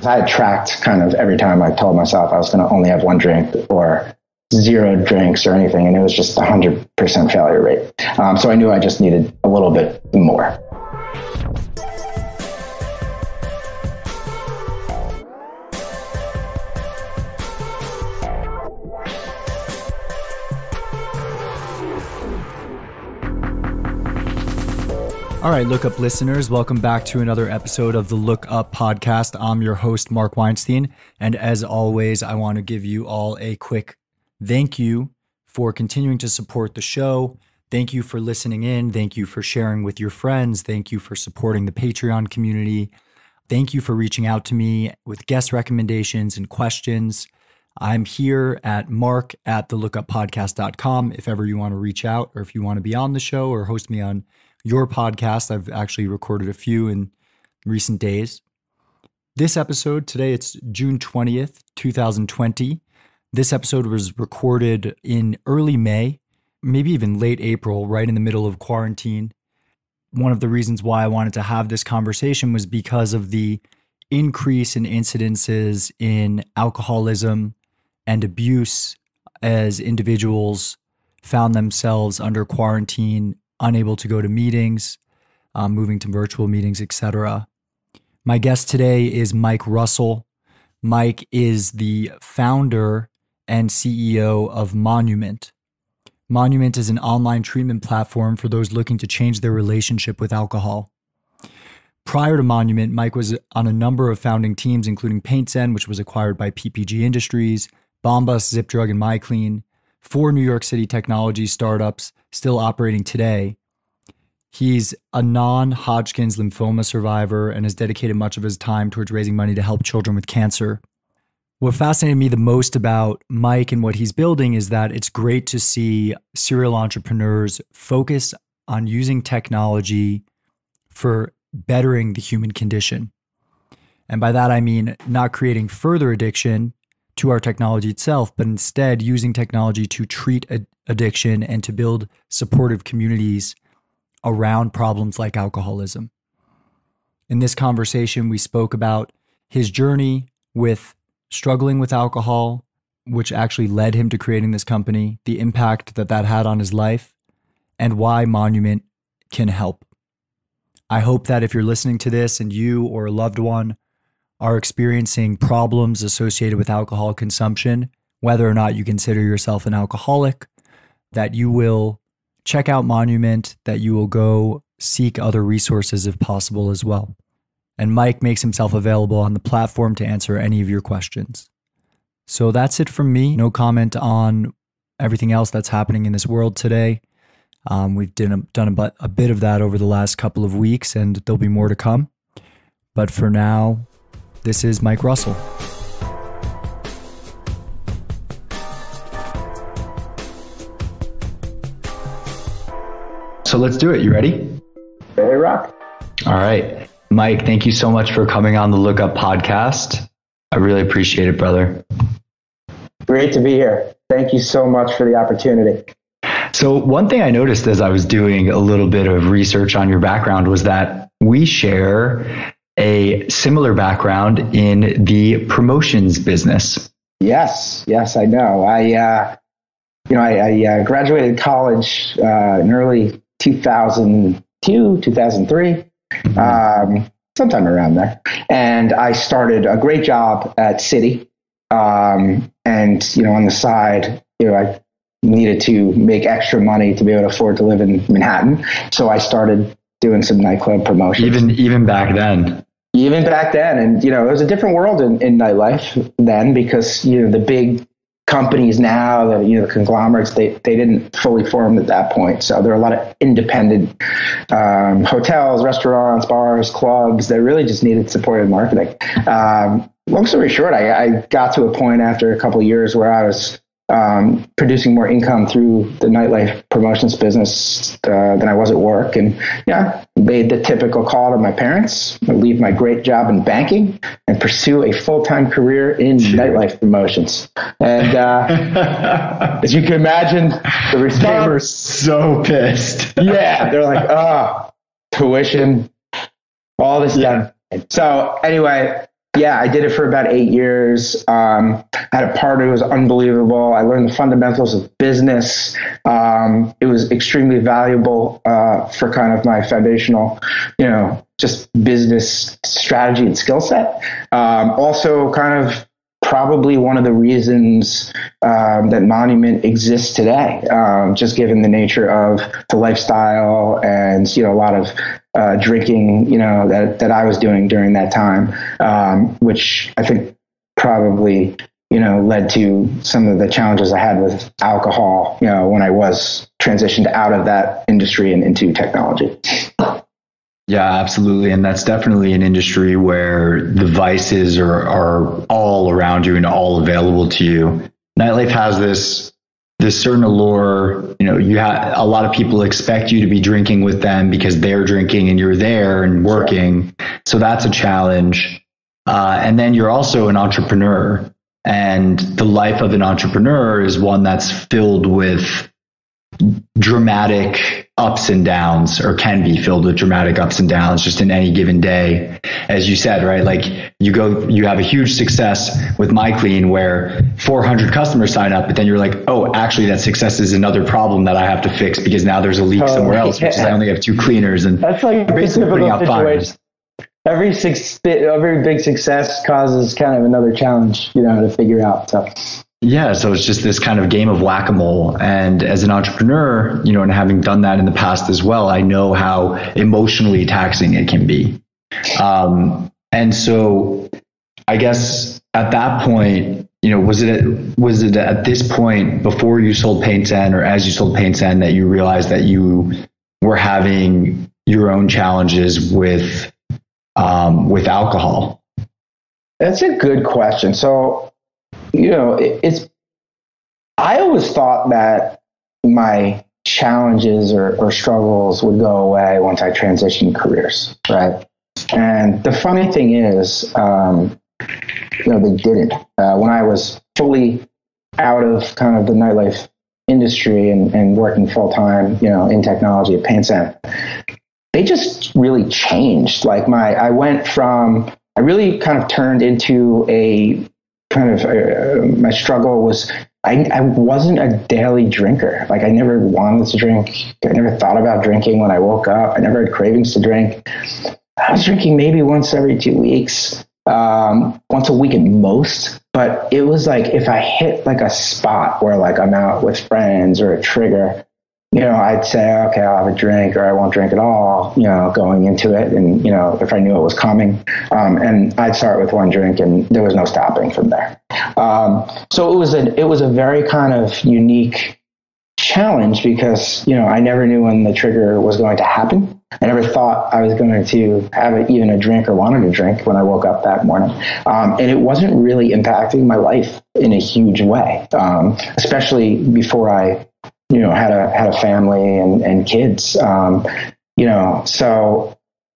I had tracked kind of every time I told myself I was going to only have one drink or 0 drinks or anything. And it was just 100% failure rate. So I knew I just needed a little bit more. All right, Look Up listeners, welcome back to another episode of the Look Up podcast. I'm your host, Mark Weinstein. And as always, I want to give you all a quick thank you for continuing to support the show. Thank you for listening in. Thank you for sharing with your friends. Thank you for supporting the Patreon community. Thank you for reaching out to me with guest recommendations and questions. I'm here at mark@thelookuppodcast.com if ever you want to reach out or if you want to be on the show or host me on your podcast. I've actually recorded a few in recent days. This episode today, it's June 20th, 2020. This episode was recorded in early May, maybe even late April, right in the middle of quarantine. One of the reasons why I wanted to have this conversation was because of the increase in incidences in alcoholism and abuse as individuals found themselves under quarantine, unable to go to meetings, moving to virtual meetings, etc. My guest today is Mike Russell. Mike is the founder and CEO of Monument. Monument is an online treatment platform for those looking to change their relationship with alcohol. Prior to Monument, Mike was on a number of founding teams, including PaintZen, which was acquired by PPG Industries, Bombas, ZipDrug, and MyClean, 4 New York City technology startups still operating today. He's a non-Hodgkin's lymphoma survivor and has dedicated much of his time towards raising money to help children with cancer. What fascinated me the most about Mike and what he's building is that it's great to see serial entrepreneurs focus on using technology for bettering the human condition. And by that, I mean not creating further addiction to our technology itself, but instead using technology to treat addiction and to build supportive communities around problems like alcoholism. In this conversation, we spoke about his journey with struggling with alcohol, which actually led him to creating this company, the impact that that had on his life, and why Monument can help. I hope that if you're listening to this and you or a loved one are experiencing problems associated with alcohol consumption, whether or not you consider yourself an alcoholic, that you will check out Monument, that you will go seek other resources if possible as well. And Mike makes himself available on the platform to answer any of your questions. So that's it from me. No comment on everything else that's happening in this world today. We've done a bit of that over the last couple of weeks, and there'll be more to come. But for now, this is Mike Russell. So let's do it. You ready? Ready, rock. All right. Mike, thank you so much for coming on the Look Up podcast. I really appreciate it, brother. Great to be here. Thank you so much for the opportunity. So one thing I noticed as I was doing a little bit of research on your background was that we share a similar background in the promotions business. Yes, I know. I graduated college in early 2002, 2003, sometime around there. And I started a great job at Citi. And, on the side, I needed to make extra money to be able to afford to live in Manhattan. So I started doing some nightclub promotions. Even back then. Even back then. And, it was a different world in nightlife then because, the big companies now, the conglomerates, they didn't fully form at that point. So there are a lot of independent hotels, restaurants, bars, clubs that really just needed supported marketing. Long story short, I got to a point after a couple of years where I was producing more income through the nightlife promotions business than I was at work. And made the typical call to my parents, leave my great job in banking and pursue a full-time career in nightlife promotions. And as you can imagine, the response, they were so pissed. Yeah, they're like, tuition, all this stuff. So anyway, Yeah, I did it for about 8 years. I had a partner who was unbelievable. I learned the fundamentals of business. It was extremely valuable for kind of my foundational, just business strategy and skill set. Also kind of probably one of the reasons that Monument exists today, just given the nature of the lifestyle and, a lot of drinking, that I was doing during that time, which I think probably, led to some of the challenges I had with alcohol, when I was transitioned out of that industry and into technology. Yeah, absolutely. And that's definitely an industry where the vices are all around you and all available to you. Nightlife has this certain allure. A lot of people expect you to be drinking with them because they're drinking and you're there and working. Sure. So that's a challenge. And then you're also an entrepreneur. And the life of an entrepreneur is one that's filled with dramatic ups and downs, or can be filled with dramatic ups and downs just in any given day. As you said, right? Like you have a huge success with MyClean where 400 customers sign up, but then you're like, oh, actually that success is another problem that I have to fix because now there's a leak somewhere else, which is I only have 2 cleaners. And that's like basically putting out fires. Every big success causes kind of another challenge, to figure out. So. Yeah, so it's just this kind of game of whack-a-mole. And as an entrepreneur, and having done that in the past as well, I know how emotionally taxing it can be. And so I guess at that point, was it at this point before you sold Paints N or as you sold Paints N that you realized that you were having your own challenges with alcohol? That's a good question. So, I always thought that my challenges or struggles would go away once I transitioned careers, right? And the funny thing is, they didn't. When I was fully out of kind of the nightlife industry and working full time, in technology at Paints N, they just really changed. Like I really kind of turned into a kind of my struggle was I wasn't a daily drinker. Like I never wanted to drink. I never thought about drinking when I woke up. I never had cravings to drink. I was drinking maybe once every 2 weeks, once a week at most. But it was like if I hit like a spot where like I'm out with friends or a trigger, I'd say, okay, I'll have a drink or I won't drink at all, going into it. And, if I knew it was coming, and I'd start with one drink and there was no stopping from there. So it was a very kind of unique challenge because, I never knew when the trigger was going to happen. I never thought I was going to have even a drink or wanted to drink when I woke up that morning. And it wasn't really impacting my life in a huge way, especially before I had a family and kids, so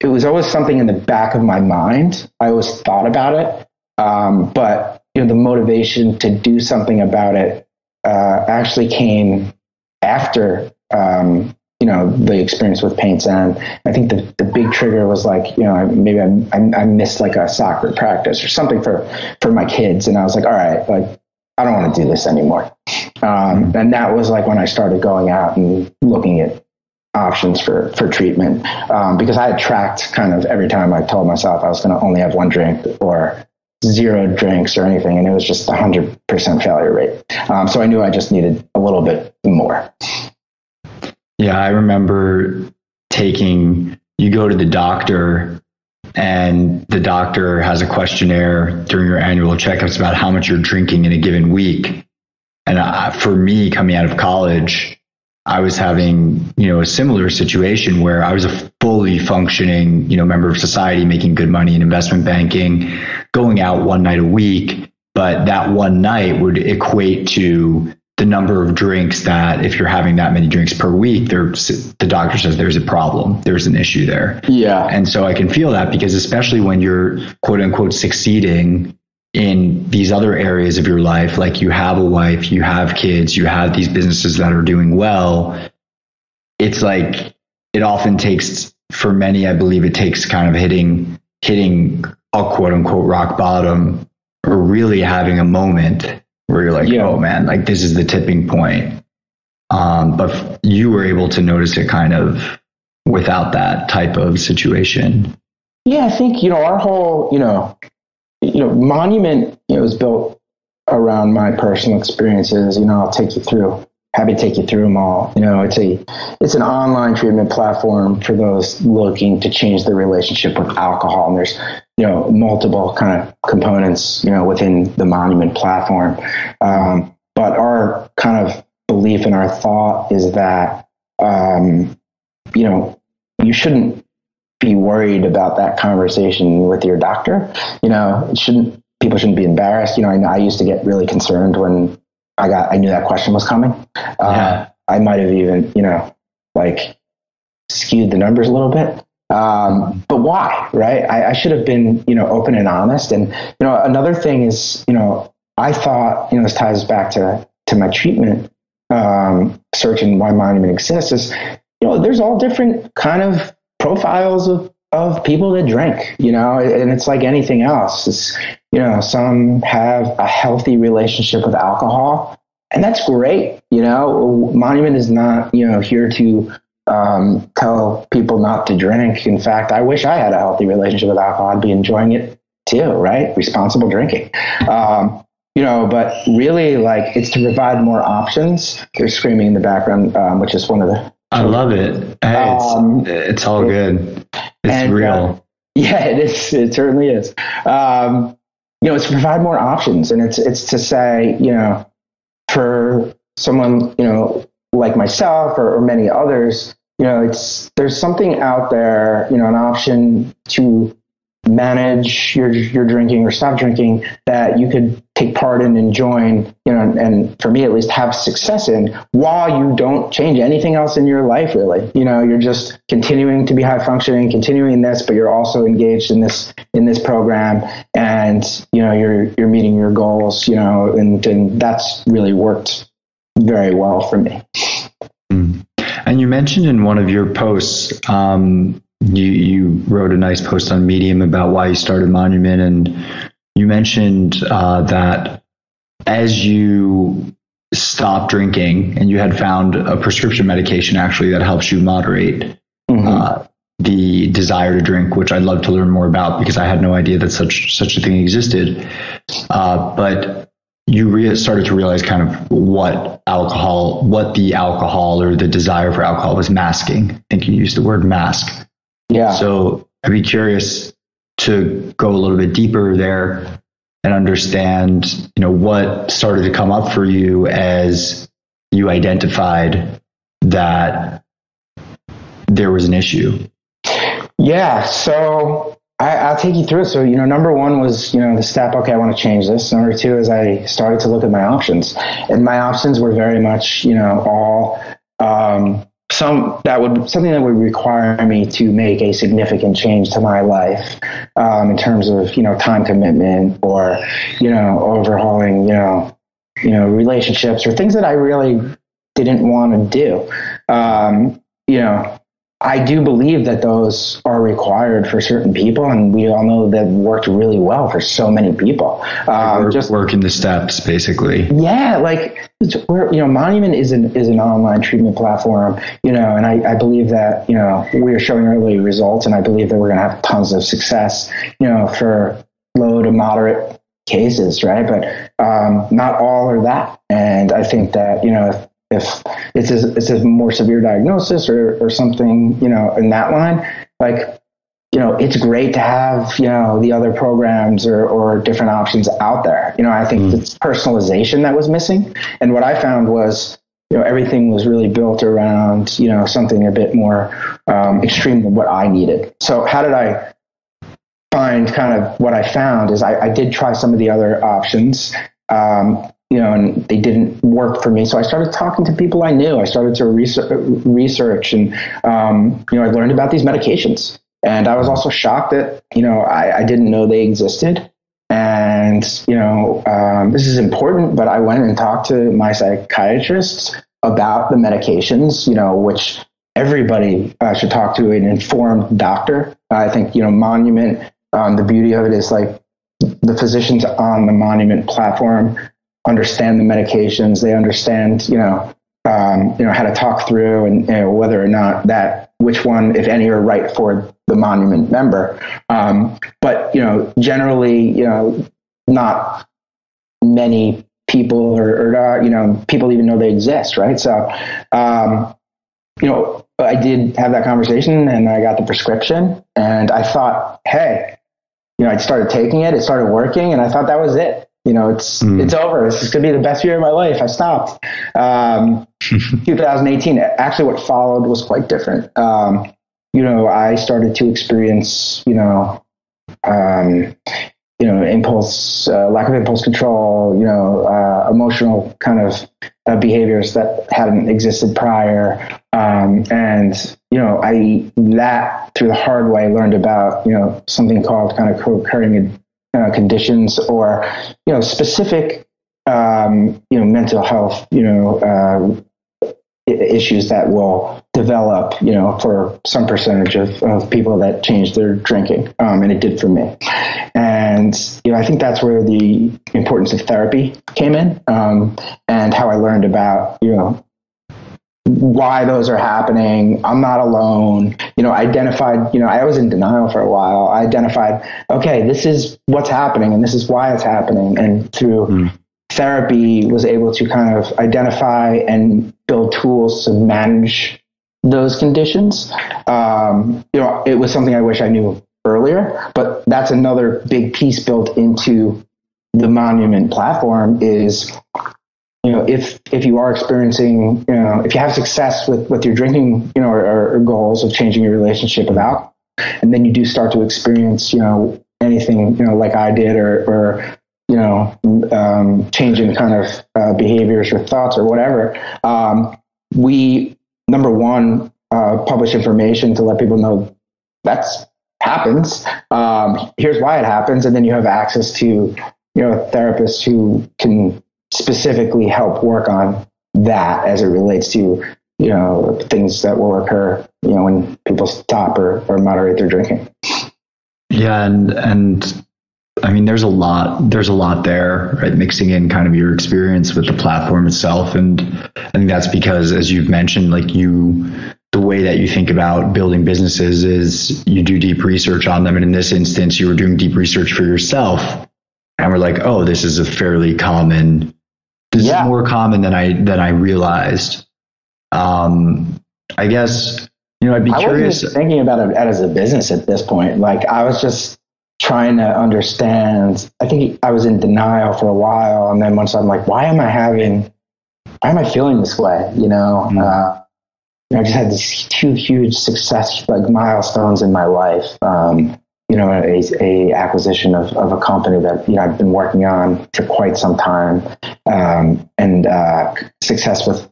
it was always something in the back of my mind. I always thought about it. But, the motivation to do something about it, actually came after, the experience with Paints N. I think the big trigger was like, maybe I missed like a soccer practice or something for my kids. And I was like, all right, like, I don't want to do this anymore. And that was like when I started going out and looking at options for treatment, because I had tracked kind of every time I told myself I was going to only have one drink or 0 drinks or anything. And it was just 100% failure rate. So I knew I just needed a little bit more. Yeah, I remember you go to the doctor and the doctor has a questionnaire during your annual checkups about how much you're drinking in a given week. And for me, coming out of college, I was having, a similar situation where I was a fully functioning, member of society, making good money in investment banking, going out one night a week. But that one night would equate to the number of drinks that if you're having that many drinks per week, the doctor says there's a problem, there's an issue there. Yeah. And so I can feel that because especially when you're quote unquote succeeding in these other areas of your life, like you have a wife, you have kids, you have these businesses that are doing well, it's like it often takes, for many, I believe it takes kind of hitting hitting a quote unquote rock bottom, or really having a moment where you're like, oh man, like this is the tipping point. But you were able to notice it kind of without that type of situation. Yeah, I think, our whole, Monument, was built around my personal experiences. I'll happy to take you through them all. It's an online treatment platform for those looking to change their relationship with alcohol. And there's, multiple kind of components, within the Monument platform. But our kind of belief and our thought is that, you shouldn't be worried about that conversation with your doctor. People shouldn't be embarrassed. I used to get really concerned when I knew that question was coming. I might have even, skewed the numbers a little bit. But why, right? I should have been, open and honest. And, another thing is, I thought, this ties back to my treatment, search and why Monument exists is, there's all different kind of profiles of people that drink, and it's like anything else. It's, some have a healthy relationship with alcohol, and that's great. Monument is not, here to tell people not to drink. In fact, I wish I had a healthy relationship with alcohol. I'd be enjoying it too, right? Responsible drinking. But really, it's to provide more options. They're screaming in the background, which is one of the... I love it. Hey, it's all good. It's real. It is. It certainly is. It's to provide more options, and it's to say, for someone, like myself or many others, there's something out there, an option to manage your drinking or stop drinking that you could take part in and join, and for me at least have success in, while you don't change anything else in your life, really. You're just continuing to be high functioning, continuing this, but you're also engaged in this program, and you're meeting your goals, and that's really worked very well for me. And you mentioned in one of your posts, you wrote a nice post on Medium about why you started Monument, and you mentioned that as you stopped drinking and you had found a prescription medication actually that helps you moderate the desire to drink, which I'd love to learn more about because I had no idea that such a thing existed. But you started to realize kind of what the alcohol or the desire for alcohol was masking. I think you used the word mask. Yeah. So I'd be curious to go a little bit deeper there and understand, what started to come up for you as you identified that there was an issue. Yeah. So I'll take you through it. So, number one was, the step, okay, I want to change this. Number two is I started to look at my options, and my options were very much, all, something that would require me to make a significant change to my life, in terms of, time commitment or, overhauling, relationships or things that I really didn't want to do. I do believe that those are required for certain people, and we all know that worked really well for so many people. Just working the steps, basically. Yeah, Monument is an online treatment platform, and I believe that we are showing early results, and I believe that we're going to have tons of success, for low to moderate cases, right? But not all are that, and I think that if it's a more severe diagnosis or something, in that line, it's great to have, the other programs or different options out there. I think it's personalization that was missing. And what I found was, everything was really built around, something a bit more extreme than what I needed. So how did I find kind of what I found is I did try some of the other options, and they didn't work for me. So I started talking to people I knew. I started to research and, I learned about these medications. And I was also shocked that, I didn't know they existed. And, this is important, but I went and talked to my psychiatrists about the medications, which everybody should talk to an informed doctor. I think, Monument The beauty of it is like the physicians on the Monument platform understand the medications. They understand, how to talk through and whether or not which one, if any, are right for the Monument member. But generally, not many people or people even know they exist, right? So, I did have that conversation and I got the prescription and I thought, hey, I started taking it. It started working, and I thought that was it. It's over. This is going to be the best year of my life. I stopped. 2018. Actually, what followed was quite different. I started to experience, impulse, lack of impulse control, emotional kind of behaviors that hadn't existed prior. I through the hard way learned about, something called kind of co-occurring conditions or, specific, mental health, issues that will develop, for some percentage of people that change their drinking. And it did for me. And, I think that's where the importance of therapy came in, and how I learned about, why those are happening. I'm not alone. Identified, I was in denial for a while. I identified, okay, this is what's happening and this is why it's happening. And through therapy was able to kind of identify and build tools to manage those conditions. It was something I wish I knew earlier, but that's another big piece built into the Monument platform is, if you are experiencing, if you have success with your drinking, or goals of changing your relationship with alcohol, and then you do start to experience, anything, like I did, or changing kind of behaviors or thoughts or whatever, we, number one, publish information to let people know that's happens. Here's why it happens. And then you have access to, therapists who can specifically help work on that as it relates to, things that will occur, when people stop or moderate their drinking. Yeah. And I mean, there's a lot there, right? Mixing in kind of your experience with the platform itself. And I think that's because, as you've mentioned, the way that you think about building businesses is you do deep research on them. And in this instance, you were doing deep research for yourself. And we're like, oh, this is more common than I realized. I guess, I'd be curious. I wasn't thinking about it as a business at this point. I was just trying to understand. I think I was in denial for a while. And then once I'm like, why am I feeling this way? I just had these two huge success, milestones in my life. A acquisition of a company that, I've been working on for quite some time, and success with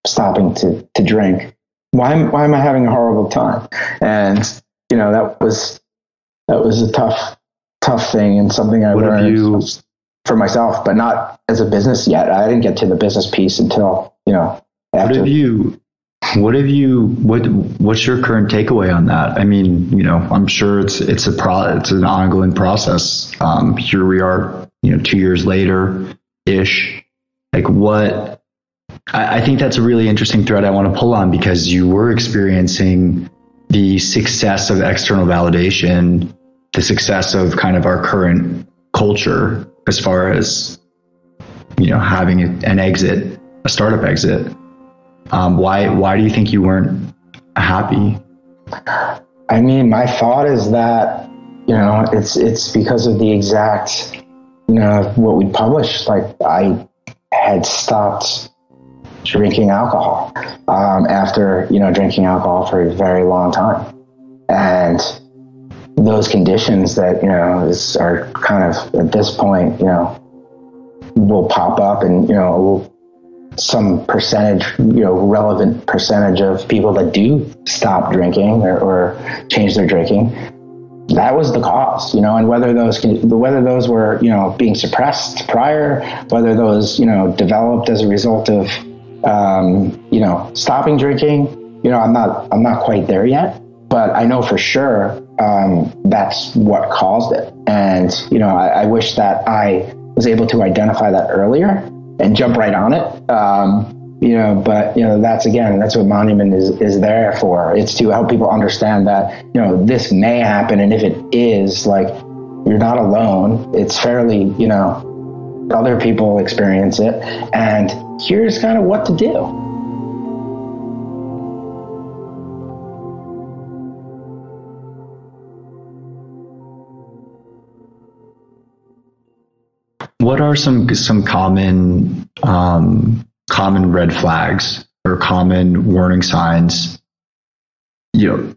stopping to drink. Why am I having a horrible time? And, that was a tough thing and something I learned for myself, but not as a business yet. I didn't get to the business piece until, after. What's your current takeaway on that? I mean, I'm sure it's an ongoing process. Here we are, 2 years later ish. I think that's a really interesting thread I want to pull on, because you were experiencing the success of external validation, the success of kind of our current culture as far as, having an exit, a startup exit. Why do you think you weren't happy? I mean, my thought is that, it's because of the exact, what we published. I had stopped drinking alcohol, after, drinking alcohol for a very long time. And those conditions that, are kind of at this point, will pop up and, some percentage, relevant percentage of people that do stop drinking or change their drinking, that was the cause, and whether those were, being suppressed prior, whether those, developed as a result of, stopping drinking, I'm not quite there yet, but I know for sure that's what caused it. And, I wish that I was able to identify that earlier and jump right on it. But that's what Monument is there for. It's to help people understand that, this may happen. And if it is, like, you're not alone. It's fairly, other people experience it. And here's kind of what to do. What are some common red flags or common warning signs,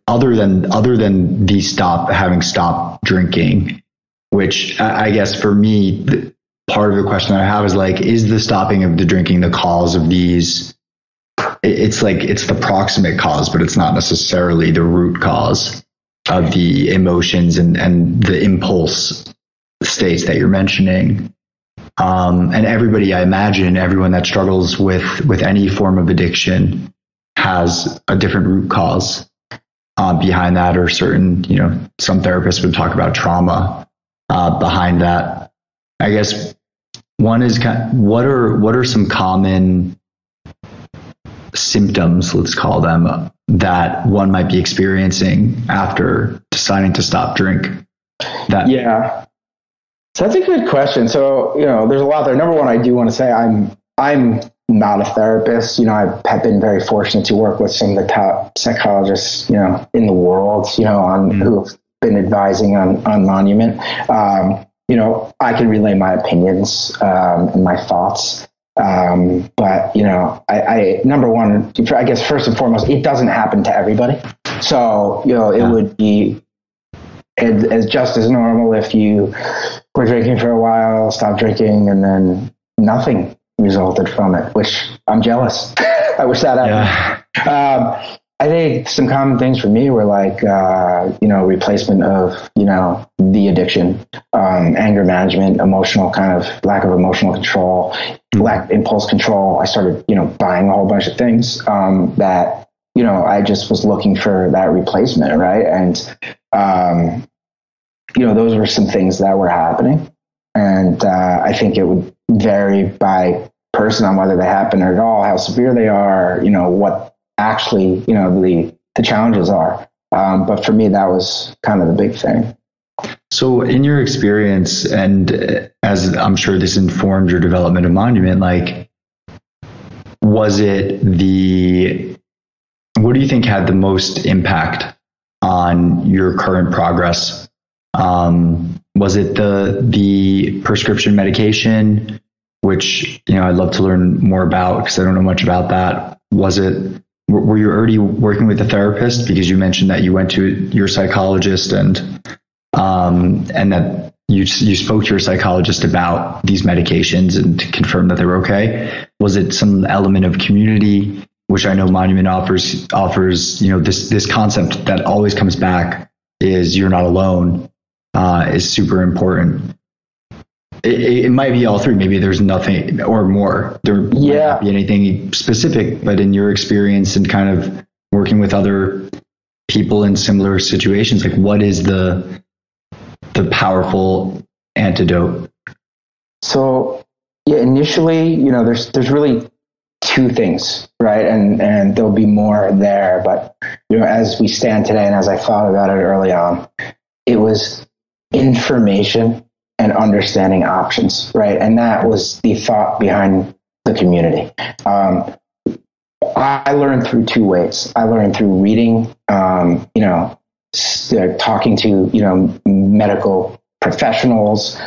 other than the stop drinking, which I guess for me, part of the question that I have is like, is the stopping of the drinking the cause of these? It's like, it's the proximate cause, but it's not necessarily the root cause of the emotions and the impulse states that you're mentioning. And everybody, I imagine, everyone that struggles with any form of addiction has a different root cause behind that, or certain, some therapists would talk about trauma behind that. I guess one is what are some common symptoms, let's call them, that one might be experiencing after deciding to stop drink? Yeah. So that's a good question. So, there's a lot there. Number one, I do want to say I'm not a therapist. I've been very fortunate to work with some of the top psychologists, in the world, who've been advising on Monument. I can relay my opinions and my thoughts. But, I number one, I guess first and foremost, it doesn't happen to everybody. So, it would be as just as normal if you were drinking for a while, stopped drinking, and then nothing resulted from it, which I'm jealous. I wish that happened. Yeah. I think some common things for me were like, replacement of, the addiction, anger management, emotional kind of lack of emotional control, lack of impulse control. I started, buying a whole bunch of things that, I just was looking for that replacement, right? And, those were some things that were happening. And I think it would vary by person on whether they happen at all, how severe they are, what actually, the challenges are. But for me, that was kind of the big thing. So in your experience, and as I'm sure this informed your development of Monument, like, was it what do you think had the most impact on your current progress? Was it the prescription medication, which, I'd love to learn more about because I don't know much about that. Were you already working with a therapist? Because you mentioned that you went to your psychologist and that you spoke to your psychologist about these medications and to confirm that they were okay. Was it some element of community, which I know Monument offers, this concept that always comes back is you're not alone, is super important. It might be all three. Maybe there's nothing or more. There might not be anything specific, but in your experience and kind of working with other people in similar situations, like, what is the powerful antidote? So initially, there's really two things, right? And there'll be more there, but as we stand today and as I thought about it early on, it was information and understanding options, right? And that was the thought behind the community. I learned through two ways. I learned through reading, talking to, medical professionals.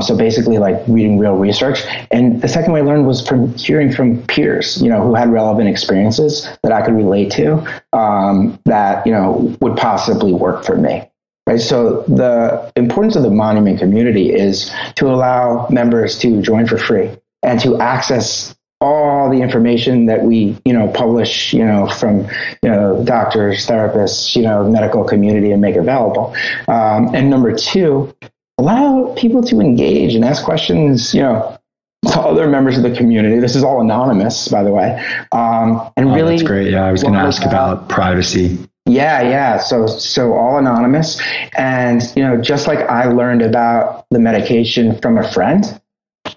So basically like reading real research. And the second way I learned was from hearing from peers, who had relevant experiences that I could relate to, that, would possibly work for me. Right. So the importance of the Monument community is to allow members to join for free and to access all the information that we, publish, from, doctors, therapists, medical community and make available. And number two, allow people to engage and ask questions, to other members of the community. This is all anonymous, by the way. And really, that's great. Yeah, I was going to ask about privacy. Yeah. So all anonymous. And, just like I learned about the medication from a friend,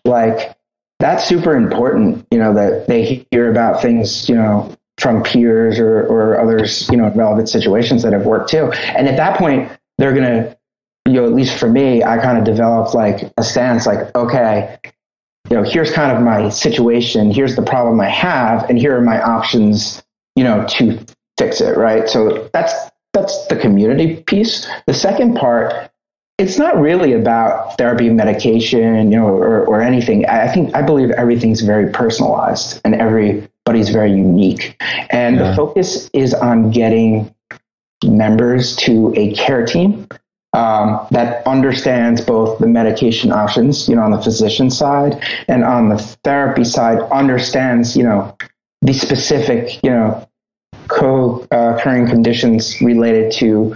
like that's super important, that they hear about things, from peers or others, in relevant situations that have worked too. And at that point, they're going to, at least for me, I kind of developed like a stance like, okay, here's kind of my situation. Here's the problem I have. And here are my options, to fix it. Right. So that's the community piece. The second part, it's not really about therapy, medication, or anything. I believe everything's very personalized and everybody's very unique. And the focus is on getting members to a care team that understands both the medication options, on the physician side, and on the therapy side, understands, the specific, co-occurring conditions related to,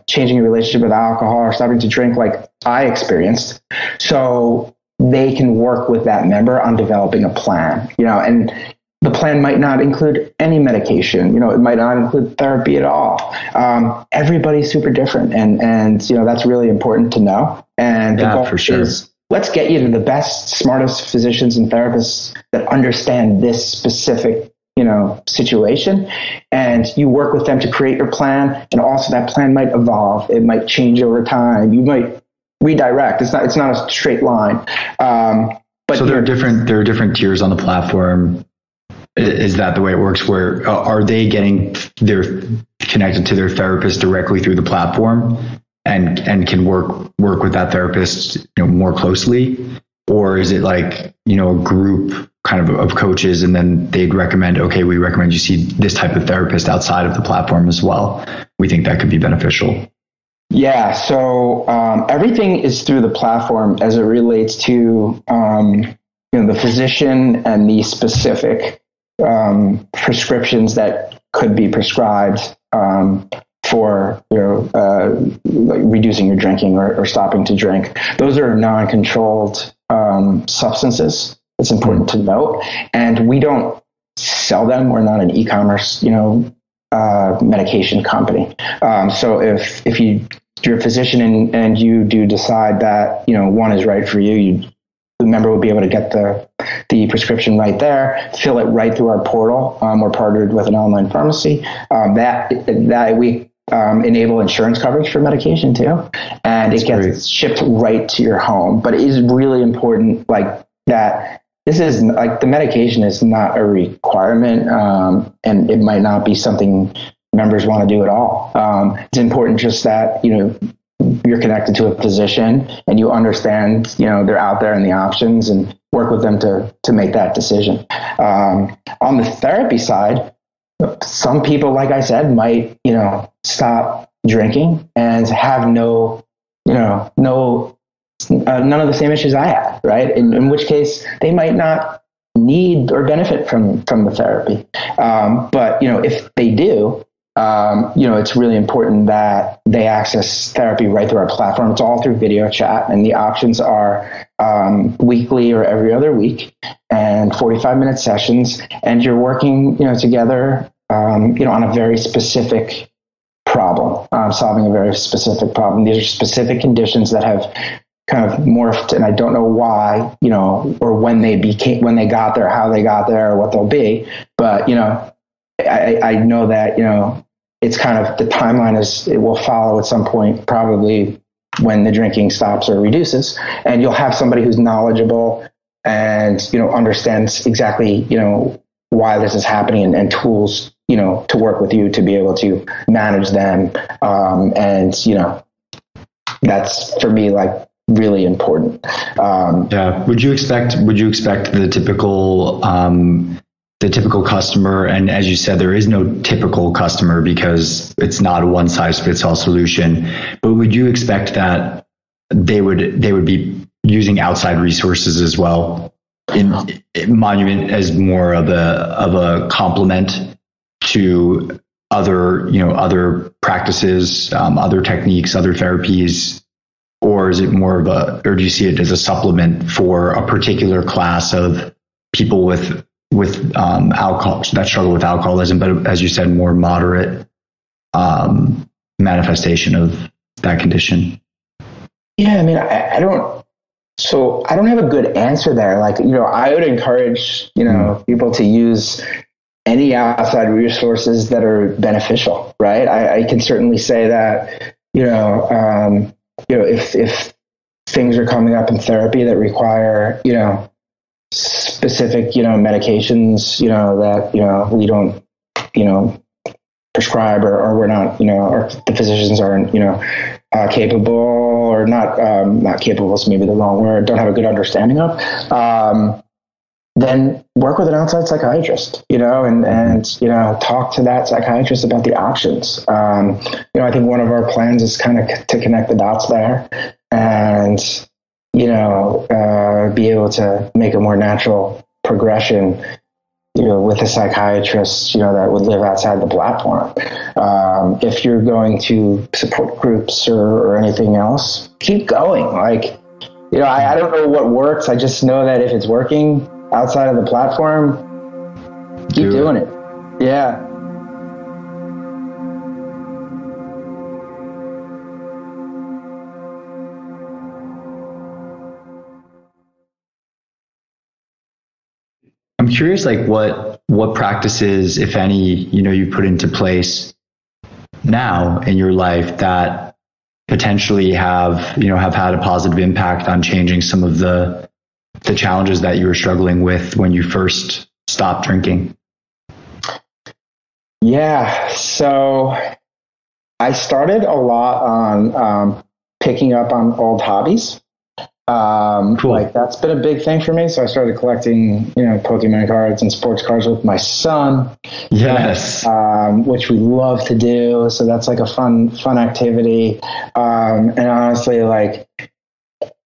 changing your relationship with alcohol or stopping to drink like I experienced. So they can work with that member on developing a plan, and the plan might not include any medication, it might not include therapy at all. Everybody's super different. And that's really important to know. And the goal for sure. is let's get you to the best, smartest physicians and therapists that understand this specific situation, and you work with them to create your plan. And also that plan might evolve. It might change over time. You might redirect. It's not a straight line. But so there are different tiers on the platform. Is that the way it works? Where are they getting connected to their therapist directly through the platform and can work with that therapist, more closely? Or is it like, a group kind of coaches, and then they'd recommend, okay, we recommend you see this type of therapist outside of the platform as well. We think that could be beneficial. Yeah. So everything is through the platform as it relates to, the physician and the specific prescriptions that could be prescribed for like reducing your drinking or stopping to drink. Those are non-controlled substances. It's important to note, and we don't sell them. We're not an e-commerce, medication company. So if you're a physician and you do decide that one is right for you, the member will be able to get the prescription right there, fill it right through our portal. We're partnered with an online pharmacy that we enable insurance coverage for medication too, and it gets shipped right to your home. But it is really important, like that. This is like the medication is not a requirement, and it might not be something members want to do at all. It's important just that you're connected to a physician and you understand they're out there and the options, and work with them to make that decision. On the therapy side, some people, like I said, might stop drinking and have none of the same issues I had, right? In which case they might not need or benefit from the therapy. But if they do, it's really important that they access therapy right through our platform. It's all through video chat, and the options are weekly or every other week, and 45-minute sessions. And you're working, together, on a very specific problem, solving a very specific problem. These are specific conditions that have kind of morphed, and I don't know why, or when they got there, how they got there, or what they'll be. But, I know that, it's kind of the timeline it will follow at some point, probably when the drinking stops or reduces, and you'll have somebody who's knowledgeable and, understands exactly, why this is happening, and tools, to work with you to be able to manage them. And, that's for me, like, really important. Yeah. Would you expect the typical customer, and as you said, there is no typical customer because it's not a one size fits all solution, but would you expect that they would be using outside resources as well in Monument as more of a complement to other practices, other techniques, other therapies? Or is it more or do you see it as a supplement for a particular class of people with alcohol that struggle with alcoholism, but as you said, more moderate manifestation of that condition? Yeah, I mean, I don't have a good answer there. Like, I would encourage, people to use any outside resources that are beneficial, right? I can certainly say that, if things are coming up in therapy that require, specific, medications, that, we don't, prescribe or we're not, or the physicians aren't, capable or not capable is maybe the wrong word, don't have a good understanding of, then work with an outside psychiatrist, and talk to that psychiatrist about the options. I think one of our plans is kind of to connect the dots there and, be able to make a more natural progression, with a psychiatrist, that would live outside the platform. If you're going to support groups or anything else, keep going. Like, I don't know what works. I just know that if it's working outside of the platform, keep doing it. Yeah. I'm curious, like what practices, if any, you put into place now in your life that potentially have had a positive impact on changing some of the challenges that you were struggling with when you first stopped drinking. Yeah. So I started a lot on picking up on old hobbies. Cool. Like that's been a big thing for me. So I started collecting, Pokemon cards and sports cards with my son. Yes. Which we love to do. So that's like a fun activity. And honestly, like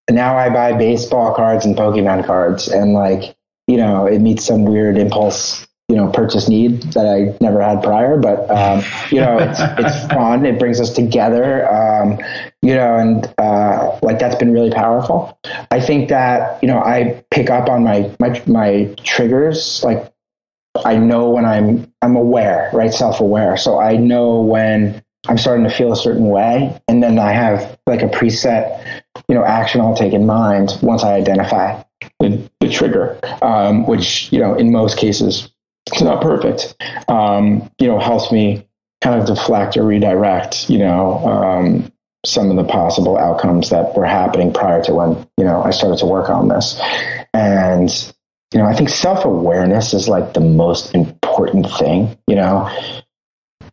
now I buy baseball cards and Pokemon cards and like, it meets some weird impulse, purchase need that I never had prior, but, it's fun. It brings us together, and like that's been really powerful. I think that, I pick up on my triggers. Like I know when I'm aware, right? Self-aware. So I know when I'm starting to feel a certain way. And then I have like a preset, action I'll take in mind once I identify the trigger, which, in most cases, it's not perfect, helps me kind of deflect or redirect, some of the possible outcomes that were happening prior to when, I started to work on this. And, I think self-awareness is like the most important thing,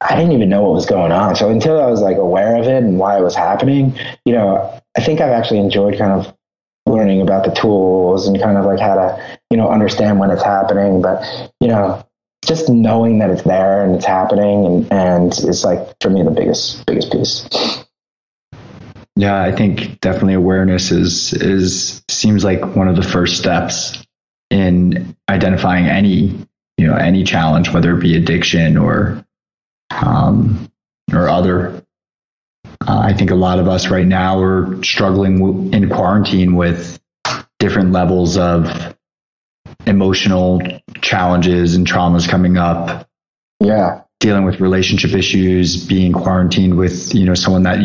I didn't even know what was going on. So until I was like aware of it and why it was happening, I think I've actually enjoyed kind of learning about the tools and kind of like how to, understand when it's happening. But, just knowing that it's there and it's happening and it's like, for me, the biggest piece. Yeah, I think definitely awareness seems like one of the first steps in identifying any challenge, whether it be addiction or other. I think a lot of us right now are struggling in quarantine with different levels of emotional challenges and traumas coming up. Yeah. Dealing with relationship issues, being quarantined with, someone that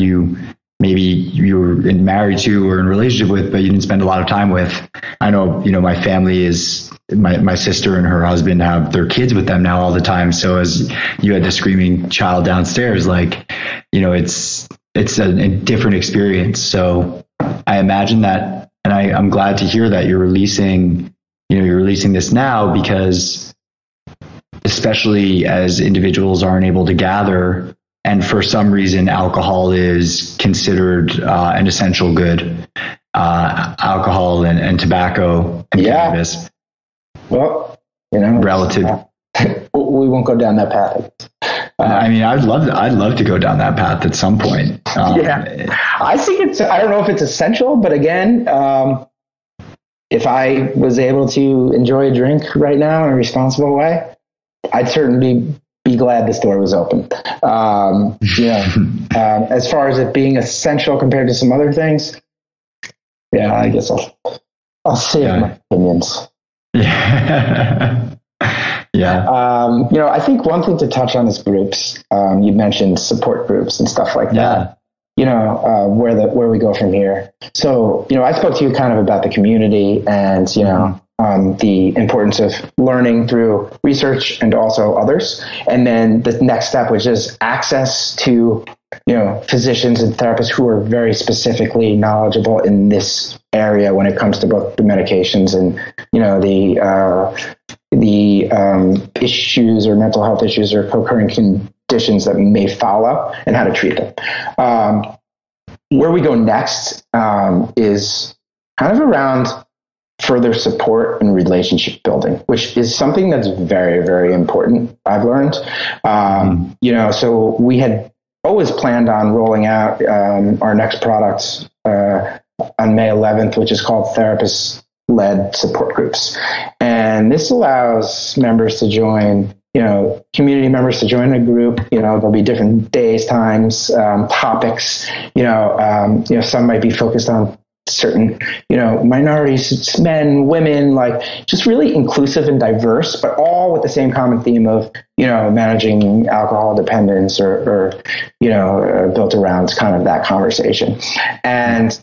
maybe you were married to or in a relationship with, but you didn't spend a lot of time with. I know, my family is, my sister and her husband have their kids with them now all the time. So as you had the screaming child downstairs, like, it's a different experience. So I imagine that, and I'm glad to hear that you're releasing this now, because especially as individuals aren't able to gather, and for some reason alcohol is considered an essential good, alcohol and tobacco and cannabis. Well, relative. We won't go down that path. I mean, I'd love to go down that path at some point. I think I don't know if it's essential, but again, if I was able to enjoy a drink right now in a responsible way, I'd certainly be glad the store was open. As far as it being essential compared to some other things, I guess I'll save my opinions. Yeah. Yeah. I think one thing to touch on is groups. You mentioned support groups and stuff like that. Where we go from here. So, I spoke to you kind of about the community and, the importance of learning through research and also others. And then the next step, which is access to, physicians and therapists who are very specifically knowledgeable in this area when it comes to both the medications and, the issues or mental health issues or co-occurring conditions that may follow and how to treat them. Where we go next is kind of around further support and relationship building, which is something that's very, very important, I've learned. So we had always planned on rolling out our next product on May 11th, which is called Therapist-Led Support Groups. And this allows members to join, community members to join a group. There'll be different days, times, topics. Some might be focused on certain, minorities, men, women, like just really inclusive and diverse, but all with the same common theme of, managing alcohol dependence or built around kind of that conversation. And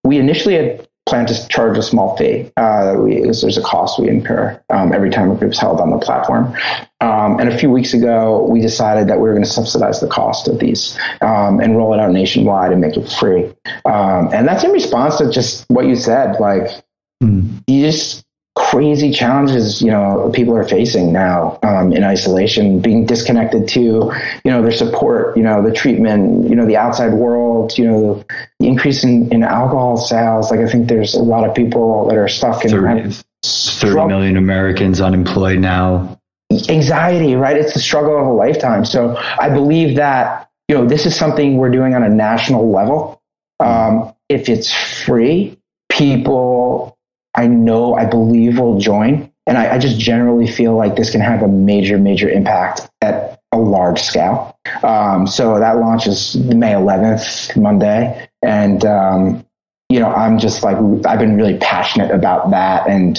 we initially had planned to charge a small fee. There's a cost we incur every time a group's held on the platform. And a few weeks ago, we decided that we were going to subsidize the cost of these and roll it out nationwide and make it free. And that's in response to just what you said, like these crazy challenges, people are facing now in isolation, being disconnected to, their support, the treatment, the outside world, the increase in alcohol sales. Like I think there's a lot of people that are stuck in 30 million Americans unemployed now. Anxiety, right? It's the struggle of a lifetime. So I believe that, this is something we're doing on a national level. If it's free, people I believe will join. And I just generally feel like this can have a major, major impact at a large scale. So that launches May 11th, Monday. And, I'm just like, I've been really passionate about that and,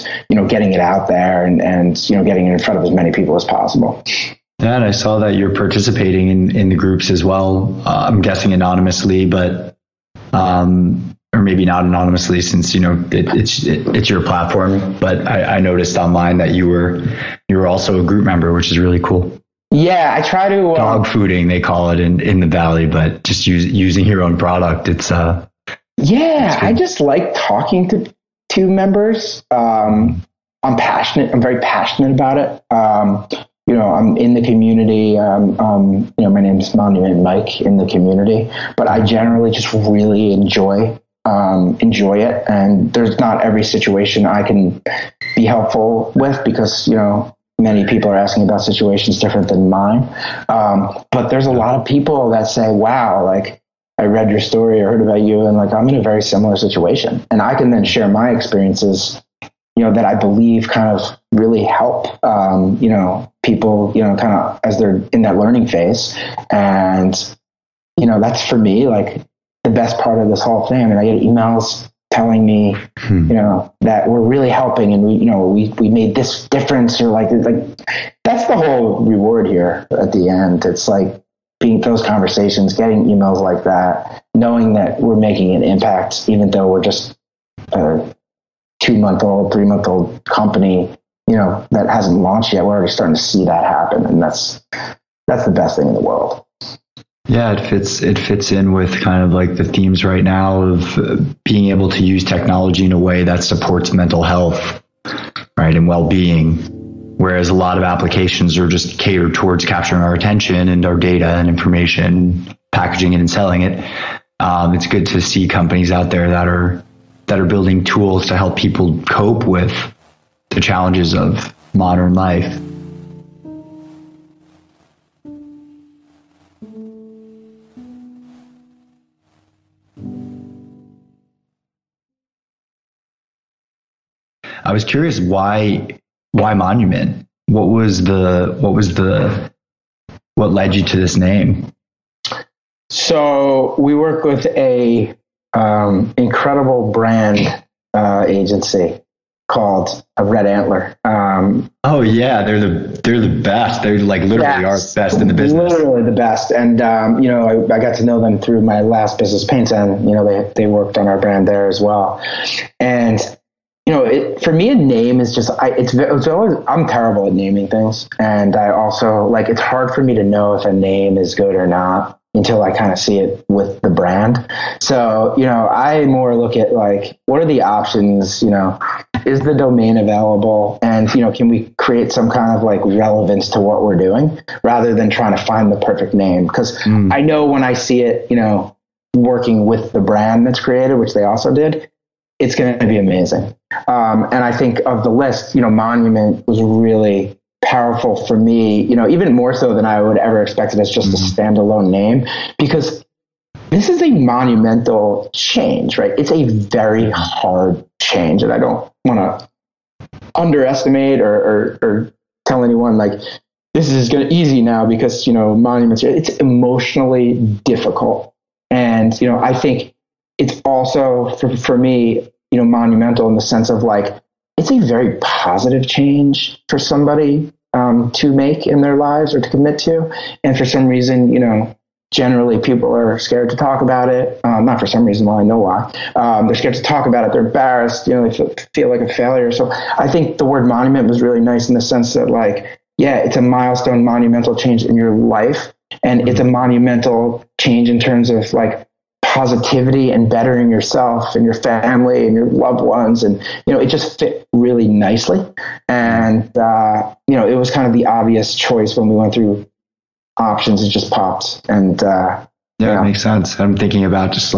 getting it out there and getting it in front of as many people as possible. Yeah, and I saw that you're participating in the groups as well. I'm guessing anonymously, but, or maybe not anonymously since, it's your platform. But I noticed online that you were also a group member, which is really cool. Yeah, I try to dog fooding, they call it in the Valley, but just using your own product. It's I just like talking to members. I'm passionate. I'm very passionate about it. I'm in the community. My name is Monument Mike in the community, but I generally just really enjoy it. And there's not every situation I can be helpful with because, many people are asking about situations different than mine. But there's a lot of people that say, wow, like I read your story or heard about you and like, I'm in a very similar situation. And I can then share my experiences, that I believe kind of really help, people, kind of as they're in that learning phase. And, that's for me, like the best part of this whole thing. I mean, I get emails telling me, that we're really helping and we made this difference or like that's the whole reward here at the end. It's like being those conversations, getting emails like that, knowing that we're making an impact, even though we're just a 2-month-old, 3-month-old company, that hasn't launched yet. We're already starting to see that happen. And that's the best thing in the world. Yeah, it fits in with kind of like the themes right now of being able to use technology in a way that supports mental health, right, and well-being. Whereas a lot of applications are just catered towards capturing our attention and our data and information, packaging it and selling it. It's good to see companies out there that are building tools to help people cope with the challenges of modern life. I was curious why Monument? What led you to this name? So we work with a incredible brand agency called a Red Antler. Oh yeah, they're the best. They're like literally our best in the business. Literally the best. And I got to know them through my last business, Paints, and they worked on our brand there as well. And for me, a name is just it's always, I'm terrible at naming things, and I also it's hard for me to know if a name is good or not until I kind of see it with the brand. So, I more look at what are the options, is the domain available, and, can we create some kind of relevance to what we're doing rather than trying to find the perfect name? Because I know when I see it, working with the brand that's created, which they also did, it's going to be amazing. And I think of the list, Monument was really powerful for me, even more so than I would ever expect it as just a standalone name, because this is a monumental change, right? It's a very hard change, and I don't want to underestimate or tell anyone this is easy now, because monuments, it's emotionally difficult, and I think it's also for me monumental in the sense of it's a very positive change for somebody to make in their lives or to commit to. And for some reason, generally people are scared to talk about it. Not for some reason, well, I know why. They're scared to talk about it. They're embarrassed. They feel like a failure. So I think the word monument was really nice in the sense that it's a milestone, monumental change in your life. And it's a monumental change in terms of positivity and bettering yourself and your family and your loved ones. And, it just fit really nicely. And, it was kind of the obvious choice when we went through options. It just popped. And, it makes sense. I'm thinking about just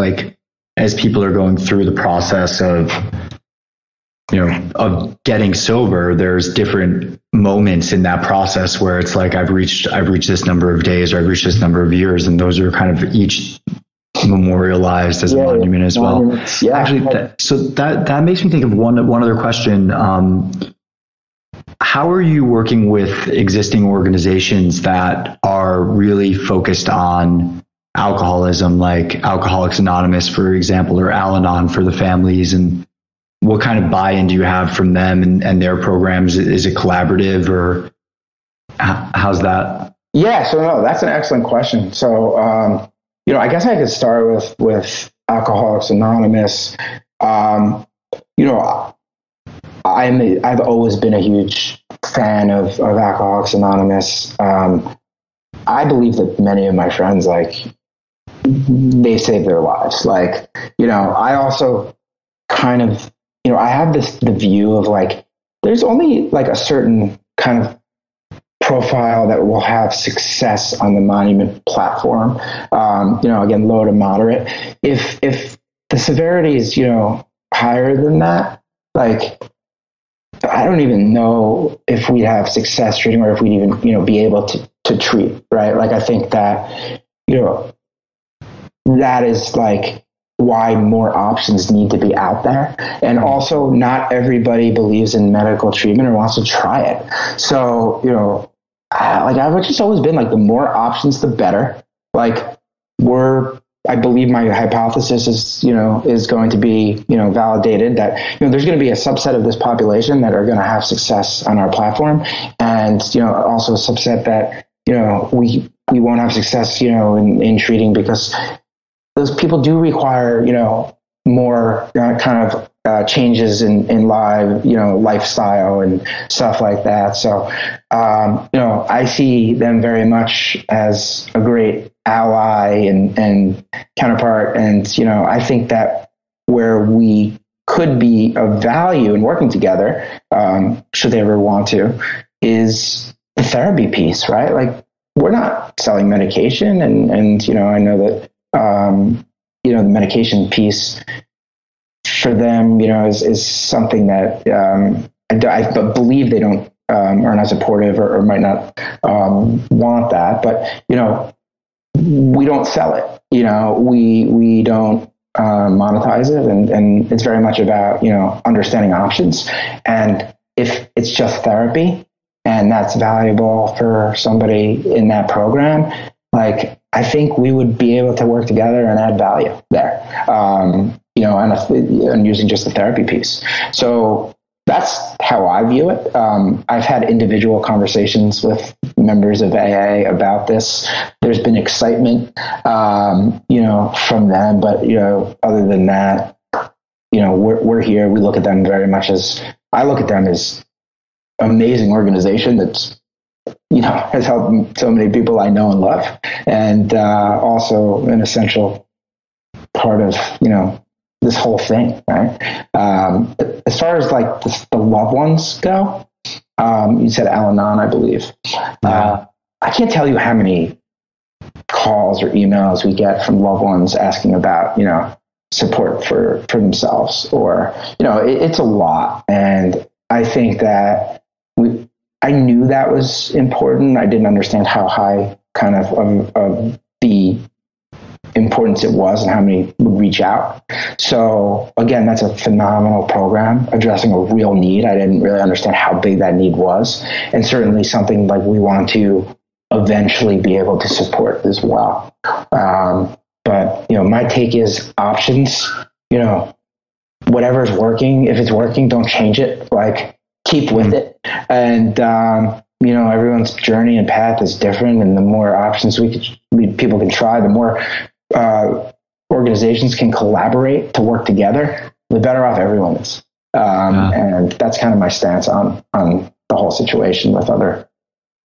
as people are going through the process of, of getting sober, there's different moments in that process where it's I've reached this number of days, or I've reached this number of years. And those are kind of each memorialized as a monument as well. Yeah. Actually, that makes me think of one other question. How are you working with existing organizations that are really focused on alcoholism, like Alcoholics Anonymous, for example, or Al-Anon for the families? And what kind of buy-in do you have from them and their programs? Is it collaborative, or how's that? Yeah, so no, that's an excellent question. So, I guess I could start with Alcoholics Anonymous. I've always been a huge fan of Alcoholics Anonymous. I believe that many of my friends, they saved their lives. I also kind of, I have the view of there's only a certain kind of profile that will have success on the Monument platform. Again, low to moderate. If the severity is, higher than that, I don't even know if we'd have success treating, or if we'd even, be able to treat, right? I think that, that is why more options need to be out there. And also, not everybody believes in medical treatment or wants to try it. So, I've just always been the more options, the better. I believe my hypothesis is going to be, validated, that, there's going to be a subset of this population that are going to have success on our platform. And, also a subset that, we won't have success, in treating, because those people do require, more kind of changes in lifestyle and stuff like that. So, I see them very much as a great ally and counterpart. And, I think that where we could be of value in working together, should they ever want to, is the therapy piece, right? We're not selling medication. And I know that, the medication piece for them, is something that I believe they don't are not supportive or might not want that. But we don't sell it. We don't monetize it, and it's very much about understanding options. And if it's just therapy and that's valuable for somebody in that program, I think we would be able to work together and add value there. And using just the therapy piece. So, that's how I view it. I've had individual conversations with members of AA about this. There's been excitement, from them, but, other than that, we're here. We look at them very much I look at them as amazing organization that's, has helped so many people I know and love, and also an essential part of, this whole thing, right? As far as like the loved ones go, you said Al-Anon, I believe. I can't tell you how many calls or emails we get from loved ones asking about, support for themselves, or, it's a lot. And I think that I knew that was important. I didn't understand how high kind of the importance it was and how many would reach out. So again, that's a phenomenal program addressing a real need. I didn't really understand how big that need was, and certainly something like we want to eventually be able to support as well. But my take is options. Whatever's working, if it's working, don't change it. Like, keep with it. And everyone's journey and path is different, and the more options people can try, the more organizations can collaborate to work together, the better off everyone is. And that's kind of my stance on the whole situation with other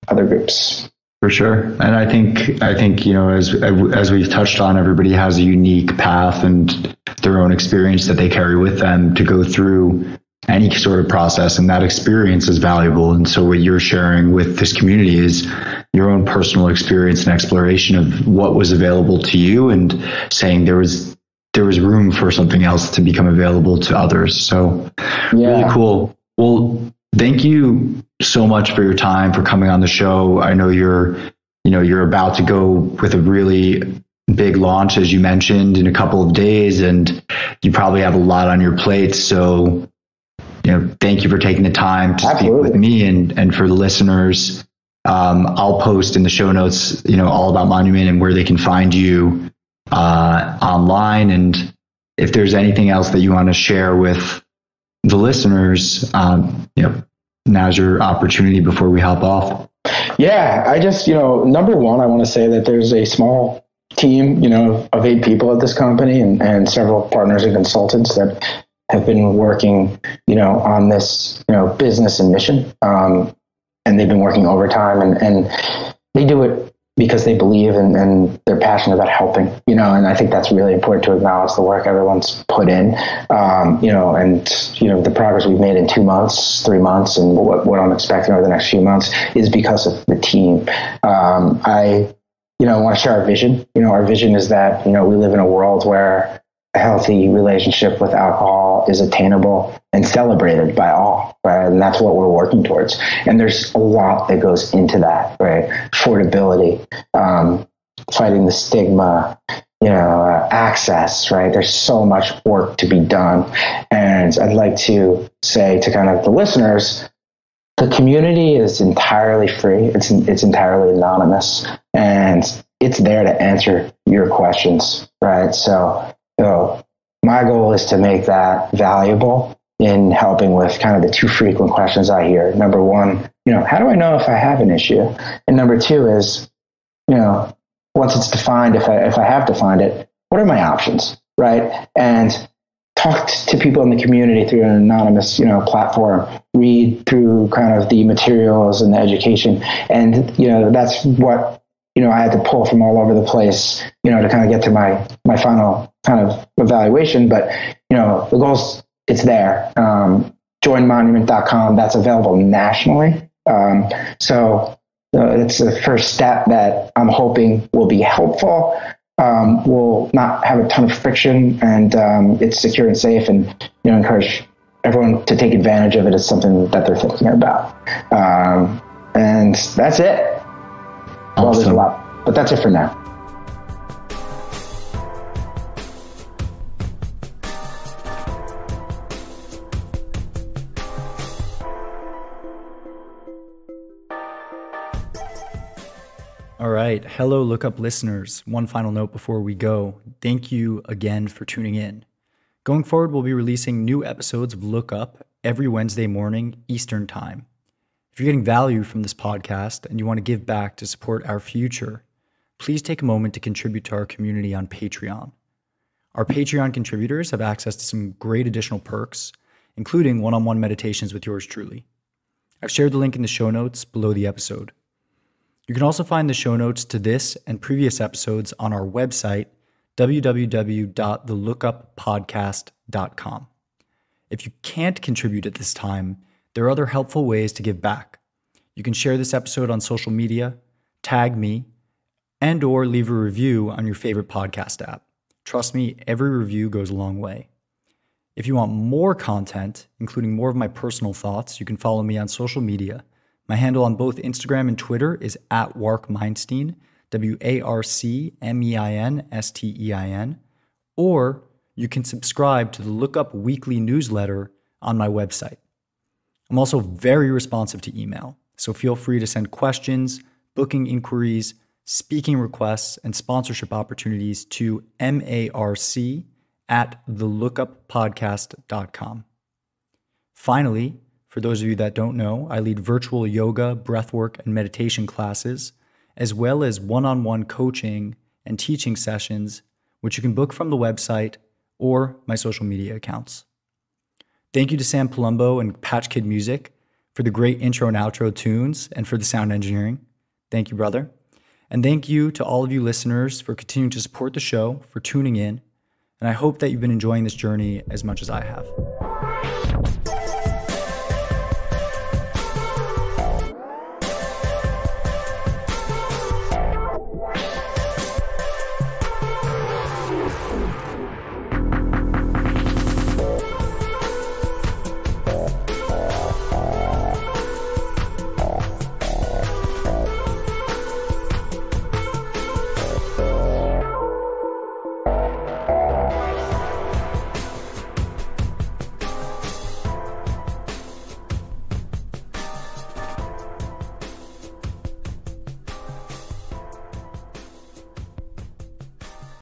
groups. For sure. And I think, as we've touched on, everybody has a unique path and their own experience that they carry with them to go through any sort of process, and that experience is valuable. And so what you're sharing with this community is your own personal experience and exploration of what was available to you, and saying there was room for something else to become available to others. So really cool. Well, thank you so much for your time, for coming on the show. I know you're about to go with a really big launch, as you mentioned, in a couple of days, and you probably have a lot on your plate. So, thank you for taking the time to speak with me and for the listeners. I'll post in the show notes, all about Monument and where they can find you online. And if there's anything else that you want to share with the listeners, now's your opportunity before we hop off. Yeah, I just, number one, I want to say that there's a small team, of 8 people at this company, and several partners and consultants that have been working, on this, business and mission. And they've been working overtime, and they do it because they believe and they're passionate about helping, and I think that's really important to acknowledge the work everyone's put in, and the progress we've made in 2 months, 3 months, and what I'm expecting over the next few months is because of the team. I want to share our vision. Our vision is that, we live in a world where a healthy relationship with alcohol is attainable and celebrated by all, right? And that's what we're working towards. And there's a lot that goes into that, right? Affordability, fighting the stigma, access, right? There's so much work to be done. And I'd like to say to kind of the listeners, the community is entirely free. It's entirely anonymous, and it's there to answer your questions, right? So, my goal is to make that valuable in helping with kind of the 2 frequent questions I hear. Number one, how do I know if I have an issue? And number 2 is, once it's defined, if I have defined it, what are my options, right? And talk to people in the community through an anonymous, platform, read through kind of the materials and the education. And, that's what, I had to pull from all over the place, to kind of get to my final kind of evaluation. But, the goal's, it's there. Joinmonument.com, that's available nationally. So it's the first step that I'm hoping will be helpful. Will not have a ton of friction, and it's secure and safe, and encourage everyone to take advantage of it as something that they're thinking about. And that's it. Awesome. Well, there's a lot, but that's it for now. All right. Hello, Look Up listeners. One final note before we go. Thank you again for tuning in. Going forward, we'll be releasing new episodes of Look Up every Wednesday morning, Eastern Time. If you're getting value from this podcast and you want to give back to support our future, please take a moment to contribute to our community on Patreon. Our Patreon contributors have access to some great additional perks, including one-on-one meditations with yours truly. I've shared the link in the show notes below the episode. You can also find the show notes to this and previous episodes on our website, www.thelookuppodcast.com. If you can't contribute at this time, there are other helpful ways to give back. You can share this episode on social media, tag me, and or leave a review on your favorite podcast app. Trust me, every review goes a long way. If you want more content, including more of my personal thoughts, you can follow me on social media. My handle on both Instagram and Twitter is @WarkMeinstein, WarkMeinstein, or you can subscribe to the Lookup Weekly newsletter on my website. I'm also very responsive to email, so feel free to send questions, booking inquiries, speaking requests, and sponsorship opportunities to marc@thelookuppodcast.com. Finally, for those of you that don't know, I lead virtual yoga, breathwork, and meditation classes, as well as one-on-one coaching and teaching sessions, which you can book from the website or my social media accounts. Thank you to Sam Palumbo and Patch Kid Music for the great intro and outro tunes and for the sound engineering. Thank you, brother. And thank you to all of you listeners for continuing to support the show, for tuning in, and I hope that you've been enjoying this journey as much as I have.